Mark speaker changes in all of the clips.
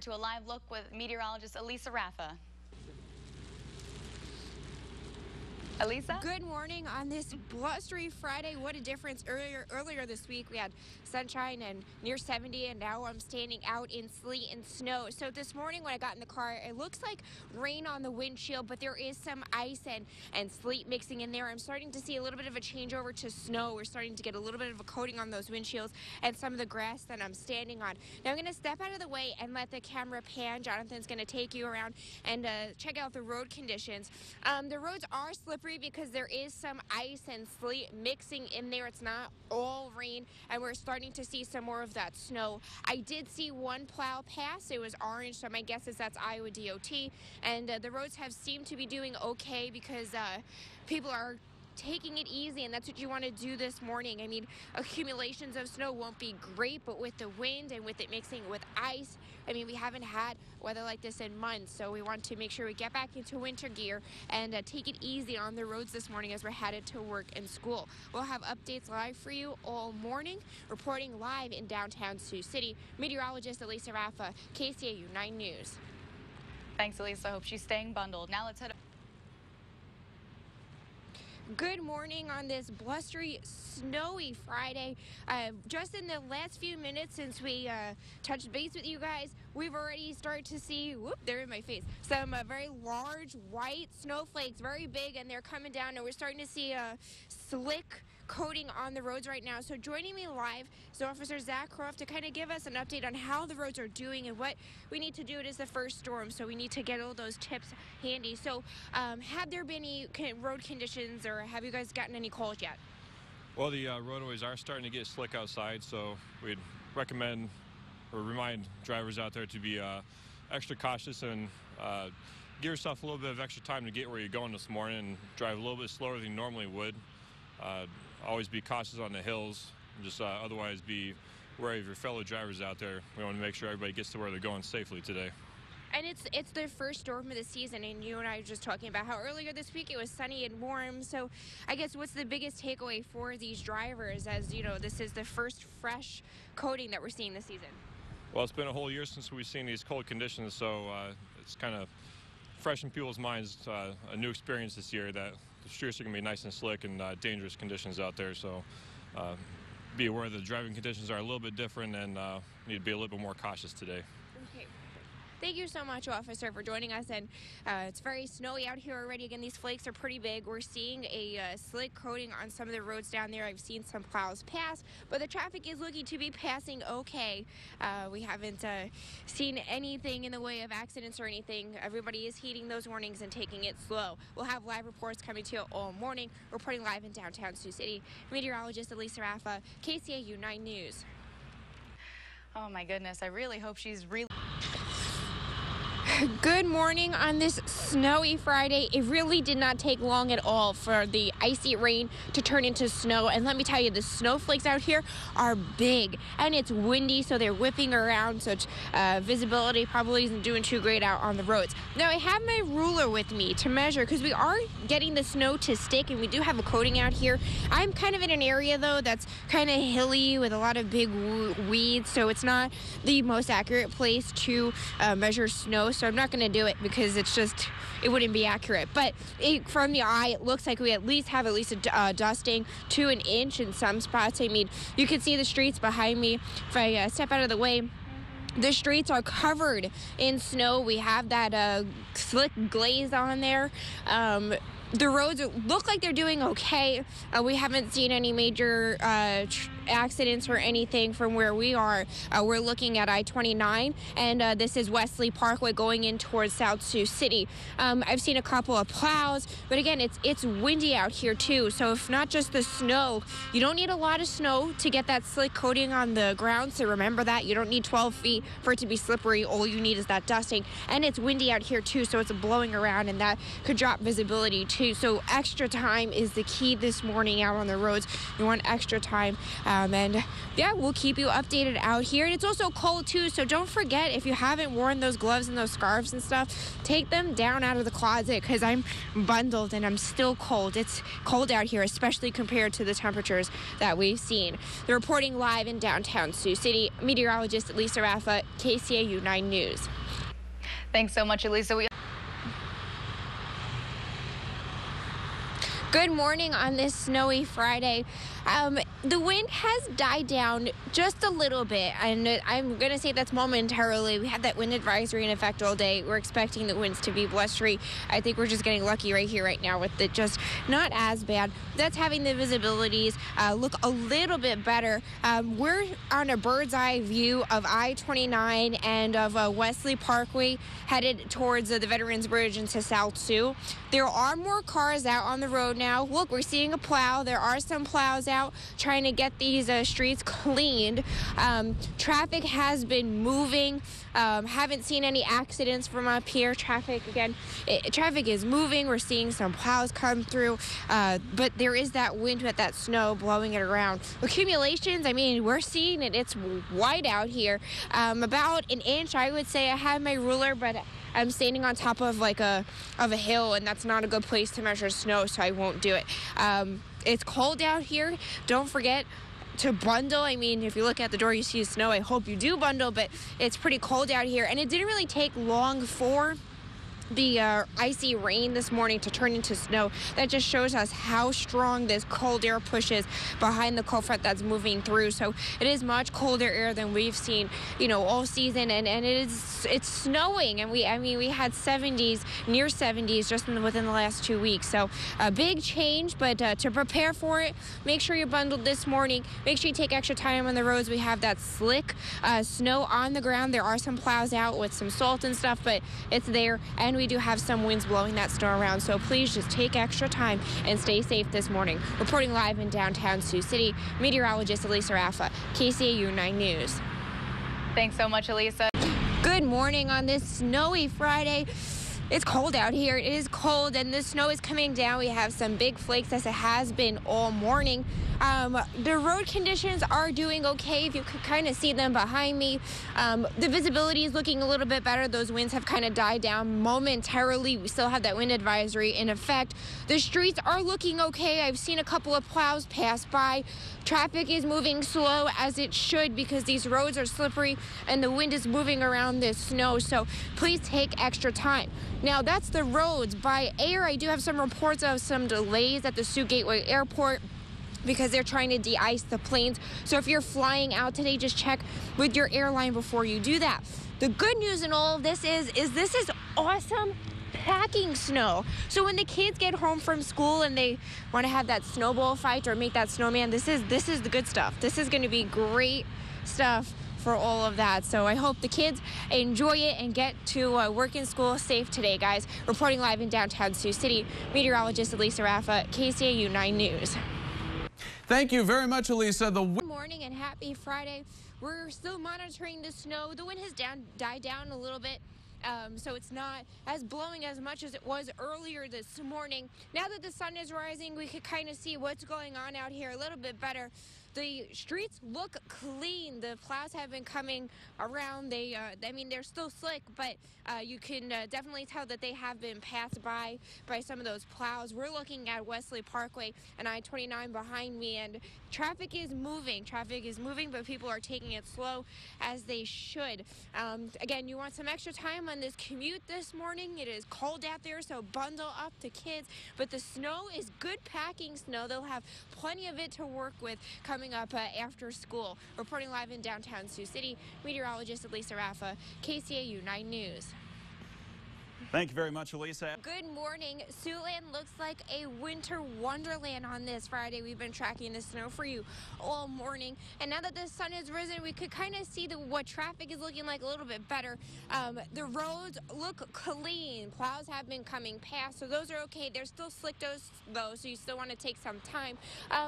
Speaker 1: to a live look with meteorologist Elisa Raffa. Elisa?
Speaker 2: Good morning on this blustery Friday. What a difference. Earlier this week we had sunshine and near 70, and now I'm standing out in sleet and snow. So this morning when I got in the car, it looks like rain on the windshield, but there is some ice and sleet mixing in there. I'm starting to see a little bit of a changeover to snow. We're starting to get a little bit of a coating on those windshields and some of the grass that I'm standing on. Now I'm going to step out of the way and let the camera pan. Jonathan's going to take you around and check out the road conditions. The roads are slippery because there is some ice and sleet mixing in there. It's not all rain, and we're starting to see some more of that snow. I did see one plow pass. It was orange, so my guess is that's Iowa DOT, and the roads have seemed to be doing okay because people are taking it easy, and that's what you want to do this morning. I mean, accumulations of snow won't be great, but with the wind and with it mixing with ice, I mean, we haven't had weather like this in months, so we want to make sure we get back into winter gear and take it easy on the roads this morning as we're headed to work and school. We'll have updates live for you all morning. Reporting live in downtown Sioux City, meteorologist Elisa Raffa, KCAU 9 News.
Speaker 1: Thanks, Elisa. I hope she's staying bundled. Now let's head.
Speaker 2: Good morning on this blustery, snowy Friday. Just in the last few minutes since we touched base with you guys, we've already started to see, whoop, they're in my face, some very large white snowflakes, very big, and they're coming down, and we're starting to see a slick coating on the roads right now. So joining me live is Officer Zach Croft to kind of give us an update on how the roads are doing and what we need to do. It is the first storm, so we need to get all those tips handy. So have there been any road conditions, or have you guys gotten any calls yet?
Speaker 3: Well, the roadways are starting to get slick outside, so we'd recommend or remind drivers out there to be extra cautious and give yourself a little bit of extra time to get where you're going this morning and drive a little bit slower than you normally would. Always be cautious on the hills, just otherwise be wary of your fellow drivers out there. We want to make sure everybody gets to where they're going safely today.
Speaker 2: And it's the first storm of the season, and you and I were just talking about how earlier this week it was sunny and warm. So I guess what's the biggest takeaway for these drivers, as you know, this is the first fresh coating that we're seeing this season?
Speaker 3: Well, it's been a whole year since we've seen these cold conditions, so it's kind of fresh in people's minds, a new experience this year that the streets are going to be nice and slick and dangerous conditions out there. So be aware the driving conditions are a little bit different and need to be a little bit more cautious today.
Speaker 2: Okay. Thank you so much, Officer, for joining us. And it's very snowy out here already. Again, these flakes are pretty big. We're seeing a slick coating on some of the roads down there. I've seen some plows pass, but the traffic is looking to be passing okay. We haven't seen anything in the way of accidents or anything. Everybody is heeding those warnings and taking it slow. We'll have live reports coming to you all morning. Reporting live in downtown Sioux City, meteorologist Elisa Raffa, KCAU 9 News.
Speaker 1: Oh my goodness, I really hope she's really...
Speaker 2: Good morning on this snowy Friday. It really did not take long at all for the icy rain to turn into snow. And let me tell you, the snowflakes out here are big, and it's windy, so they're whipping around, so visibility probably isn't doing too great out on the roads. Now, I have my ruler with me to measure because we are getting the snow to stick, and we do have a coating out here. I'm kind of in an area, though, that's kind of hilly with a lot of big weeds, so it's not the most accurate place to measure snow. So I'm not going to do it because it wouldn't be accurate. But from the eye, it looks like we at least have a dusting to an inch in some spots. I mean, you can see the streets behind me. If I step out of the way, the streets are covered in snow. We have that slick glaze on there. The roads look like they're doing okay. We haven't seen any major accidents or anything from where we are. We're looking at I-29, and this is Wesley Parkway going in towards South Sioux City. I've seen a couple of plows, but again, it's windy out here too. So if not just the snow, you don't need a lot of snow to get that slick coating on the ground. So remember that. You don't need 12 feet for it to be slippery. All you need is that dusting, and it's windy out here too, so it's blowing around, and that could drop visibility too. So extra time is the key this morning out on the roads. You want extra time And yeah, we'll keep you updated out here. And it's also cold too, so don't forget, if you haven't worn those gloves and those scarves and stuff, take them down out of the closet, because I'm bundled and I'm still cold. It's cold out here, especially compared to the temperatures that we've seen. They're reporting live in downtown Sioux City, meteorologist Elisa Raffa, KCAU 9 News.
Speaker 1: Thanks so much, Elisa.
Speaker 2: Good morning on this snowy Friday. The wind has died down just a little bit, and I'm going to say that's momentarily. We had that wind advisory in effect all day. We're expecting the winds to be blustery. I think we're just getting lucky right here, right now, with it just not as bad. That's having the visibilities look a little bit better. We're on a bird's eye view of I-29 and of Wesley Parkway, headed towards the Veterans Bridge into South Sioux. There are more cars out on the road now. Look, we're seeing a plow. There are some plows out trying to get these streets cleaned. Traffic has been moving. Haven't seen any accidents from up here. Traffic is moving. We're seeing some plows come through, but there is that wind with that snow blowing it around. Accumulations, I mean, we're seeing it. It's white out here. About an inch, I would say. I have my ruler, but I'm standing on top of a hill, and that's not a good place to measure snow, so I won't do it. It's cold out here. Don't forget to bundle. I mean, if you look at the door, you see snow. I hope you do bundle, but it's pretty cold out here, and it didn't really take long for the icy rain this morning to turn into snow. That just shows us how strong this cold air pushes behind the cold front that's moving through. So it is much colder air than we've seen, all season, and it's snowing, and we had 70s, near 70s just within the last 2 weeks. So a big change, but to prepare for it, make sure you're bundled this morning. Make sure you take extra time on the roads. We have that slick snow on the ground. There are some plows out with some salt and stuff, but it's there, and we do have some winds blowing that snow around, so please just take extra time and stay safe this morning. Reporting live in downtown Sioux City, meteorologist Elisa Raffa, KCAU 9 News.
Speaker 1: Thanks so much, Elisa.
Speaker 2: Good morning on this snowy Friday. It's cold out here. It is cold, and the snow is coming down. We have some big flakes, as it has been all morning. The road conditions are doing okay. If you could kind of see them behind me, the visibility is looking a little bit better. Those winds have kind of died down momentarily. We still have that wind advisory in effect. The streets are looking okay. I've seen a couple of plows pass by. Traffic is moving slow, as it should, because these roads are slippery and the wind is moving around this snow, so please take extra time. Now, that's the roads. By air, I do have some reports of some delays at the Sioux Gateway Airport, because they're trying to de-ice the planes. So if you're flying out today, just check with your airline before you do that. The good news in all of this is this is awesome packing snow. So when the kids get home from school and they want to have that snowball fight or make that snowman, this is the good stuff. This is going to be great stuff for all of that. So I hope the kids enjoy it and get to work and school safe today, guys. Reporting live in downtown Sioux City, meteorologist Elisa Raffa, KCAU 9 News.
Speaker 4: Thank you very much, Elisa.
Speaker 2: Good morning and happy Friday. We're still monitoring the snow. The wind has died down a little bit, so it's not as blowing as much as it was earlier this morning. Now that the sun is rising, we could kind of see what's going on out here a little bit better. The streets look clean. The plows have been coming around. They're still slick, but you can definitely tell that they have been passed by some of those plows. We're looking at Wesley Parkway and I-29 behind me, and traffic is moving. Traffic is moving, but people are taking it slow, as they should. Again, you want some extra time on this commute this morning. It is cold out there, so bundle up the kids. But the snow is good packing snow. They'll have plenty of it to work with coming up after school. Reporting live in downtown Sioux City, meteorologist Elisa Raffa, KCAU 9 News.
Speaker 4: Thank you very much, Elisa.
Speaker 2: Good morning. Siouxland looks like a winter wonderland on this Friday. We've been tracking the snow for you all morning, and now that the sun has risen, we could kind of see what traffic is looking like a little bit better. The roads look clean. Plows have been coming past, so those are okay. They're still slick though, so you still want to take some time.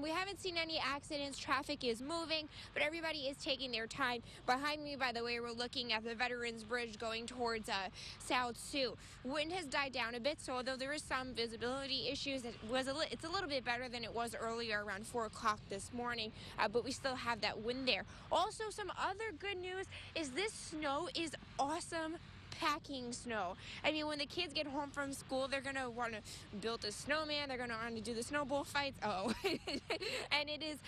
Speaker 2: We haven't seen any accidents. Traffic is moving, but everybody is taking their time. Behind me, by the way, we're looking at the Veterans Bridge going towards South Sioux. wind has died down a bit, so although there is some visibility issues, it's a little bit better than it was earlier around 4 o'clock this morning, but we still have that wind there. Also, some other good news is this snow is awesome packing snow. I mean, when the kids get home from school, they're going to want to build a snowman. They're going to want to do the snowball fights. Oh, and it is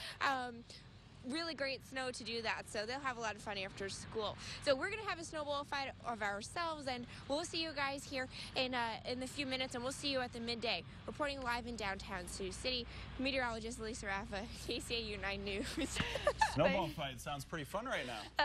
Speaker 2: really great snow to do that. So they'll have a lot of fun after school. So we're going to have a snowball fight of ourselves, and we'll see you guys here in a few minutes, and we'll see you at the midday. Reporting live in downtown Sioux City, Meteorologist Elisa Raffa, KCAU 9 News.
Speaker 4: Snowball fight sounds pretty fun right now.